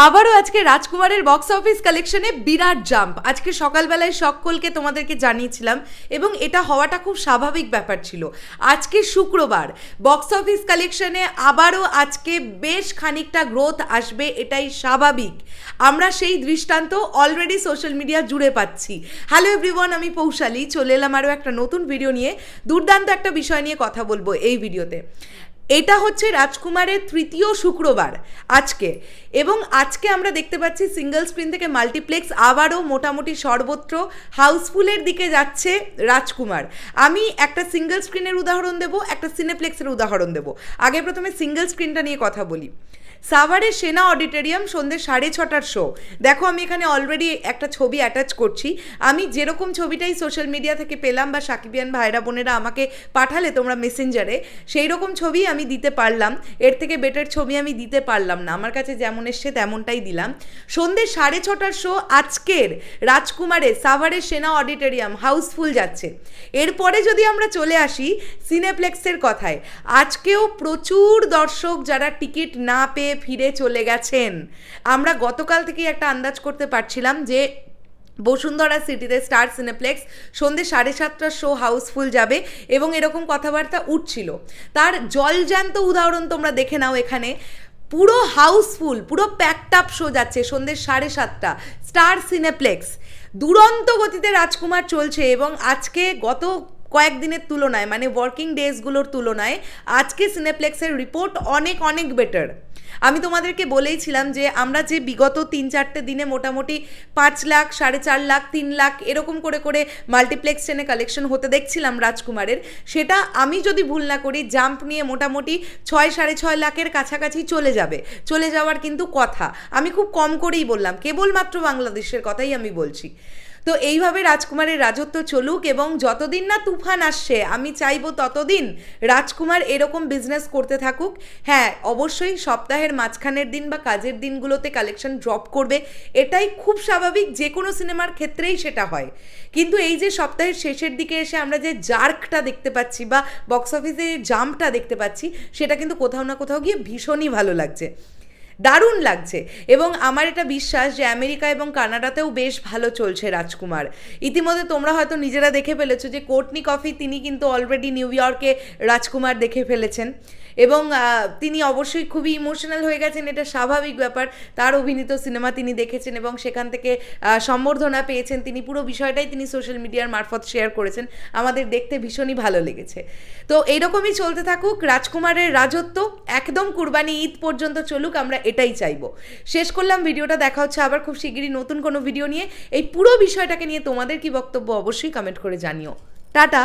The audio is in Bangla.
আবারও আজকে রাজকুমারের বক্স অফিস কালেকশনে বিরাট জাম্প। আজকে সকালবেলায় সকলকে তোমাদেরকে জানিয়েছিলাম এবং এটা হওয়াটা খুব স্বাভাবিক ব্যাপার ছিল। আজকে শুক্রবার বক্স অফিস কালেকশনে আবারও আজকে বেশ খানিকটা গ্রোথ আসবে, এটাই স্বাভাবিক। আমরা সেই দৃষ্টান্ত অলরেডি সোশ্যাল মিডিয়া জুড়ে পাচ্ছি। হ্যালো এভরিওয়ান, আমি পৌশালী চলে এলাম আরও একটা নতুন ভিডিও নিয়ে। দুর্দান্ত একটা বিষয় নিয়ে কথা বলবো এই ভিডিওতে। এটা হচ্ছে রাজকুমারের তৃতীয় শুক্রবার আজকে, এবং আজকে আমরা দেখতে পাচ্ছি সিঙ্গল স্ক্রিন থেকে মাল্টিপ্লেক্স আবারও মোটামুটি সর্বত্র হাউসফুলের দিকে যাচ্ছে রাজকুমার। আমি একটা সিঙ্গল স্ক্রিনের উদাহরণ দেবো, একটা সিনেপ্লেক্সের উদাহরণ দেবো। আগে প্রথমে সিঙ্গল স্ক্রিনটা নিয়ে কথা বলি। সাভারের সেনা অডিটোরিয়াম সন্ধ্যে 6:30 শো। দেখো আমি এখানে অলরেডি একটা ছবি অ্যাটাচ করছি। আমি যেরকম ছবিটাই সোশ্যাল মিডিয়া থেকে পেলাম বা সাকিবিয়ান ভাইরা বোনেরা আমাকে পাঠালে তোমরা মেসেঞ্জারে, সেই রকম ছবি আমি দিতে পারলাম। এর থেকে বেটার ছবি আমি দিতে পারলাম না, আমার কাছে যেমন এসছে তেমনটাই দিলাম। সন্ধ্যে 6:30 শো আজকের রাজকুমারে সাভারের সেনা অডিটোরিয়াম হাউসফুল যাচ্ছে। এরপরে যদি আমরা চলে আসি সিনেপ্লেক্সের কথায়, আজকেও প্রচুর দর্শক যারা টিকিট না পেয়ে ফিরে চলে গেছেন। আমরা গতকাল থেকেই একটা আন্দাজ করতে পারছিলাম যে বসুন্ধরা সিটিতে স্টার সিনেপ্লেক্স সন্ধ্যে 7:30 শো হাউসফুল যাবে এবং এরকম কথাবার্তা উঠছিল। তার জলজ্যান্ত উদাহরণ তোমরা দেখে নাও। এখানে পুরো হাউসফুল, পুরো প্যাকড আপ শো যাচ্ছে সন্ধ্যে 7:30 স্টার সিনেপ্লেক্স। দুরন্ত গতিতে রাজকুমার চলছে এবং আজকে গত কয়েকদিনের তুলনায়, মানে ওয়ার্কিং ডেজগুলোর তুলনায় আজকে সিনেপ্লেক্সের রিপোর্ট অনেক অনেক বেটার। আমি তোমাদেরকে বলেইছিলাম যে আমরা যে বিগত 3-4 দিনে মোটামুটি 5 লাখ, 4.5 লাখ, 3 লাখ এরকম করে করে মাল্টিপ্লেক্স চেনে কালেকশন হতে দেখছিলাম রাজকুমারের, সেটা আমি যদি ভুল না করি জাম্প নিয়ে মোটামুটি 6-6.5 লাখের কাছাকাছি চলে যাওয়ার কিন্তু কথা। আমি খুব কম করেই বললাম, কেবলমাত্র বাংলাদেশের কথাই আমি বলছি। তো এইভাবে রাজকুমারের রাজত্ব চলুক এবং যতদিন না তুফান আসছে আমি চাইবো ততদিন রাজকুমার এরকম বিজনেস করতে থাকুক। হ্যাঁ, অবশ্যই সপ্তাহের মাঝখানের দিন বা কাজের দিনগুলোতে কালেকশন ড্রপ করবে, এটাই খুব স্বাভাবিক, যে কোনো সিনেমার ক্ষেত্রেই সেটা হয়। কিন্তু এই যে সপ্তাহের শেষের দিকে এসে আমরা যে জার্কটা দেখতে পাচ্ছি বা বক্স অফিসে জাম্পটা দেখতে পাচ্ছি, সেটা কিন্তু কোথাও না কোথাও গিয়ে ভীষণই ভালো লাগছে, দারুণ লাগছে। এবং আমার এটা বিশ্বাস যে আমেরিকা এবং কানাডাতেও বেশ ভালো চলছে রাজকুমার। ইতিমধ্যে তোমরা হয়তো নিজেরা দেখে ফেলেছো যে কোর্টনি কফি তিনি কিন্তু অলরেডি নিউ ইয়র্কে রাজকুমার দেখে ফেলেছেন এবং তিনি অবশ্যই খুবই ইমোশনাল হয়ে গেছেন, এটা স্বাভাবিক ব্যাপার। তার অভিনীত সিনেমা তিনি দেখেছেন এবং সেখান থেকে সম্বর্ধনা পেয়েছেন তিনি। পুরো বিষয়টাই তিনি সোশ্যাল মিডিয়ার মারফত শেয়ার করেছেন, আমাদের দেখতে ভীষণই ভালো লেগেছে। তো এইরকমই চলতে থাকুক রাজকুমারের রাজত্ব, একদম কুরবানি ঈদ পর্যন্ত চলুক, আমরা এটাই চাইবো। শেষ করলাম ভিডিওটা, দেখা হচ্ছে আবার খুব শিগগিরই নতুন কোনো ভিডিও নিয়ে। এই পুরো বিষয়টাকে নিয়ে তোমাদের কি বক্তব্য অবশ্যই কমেন্ট করে জানিও। টাটা।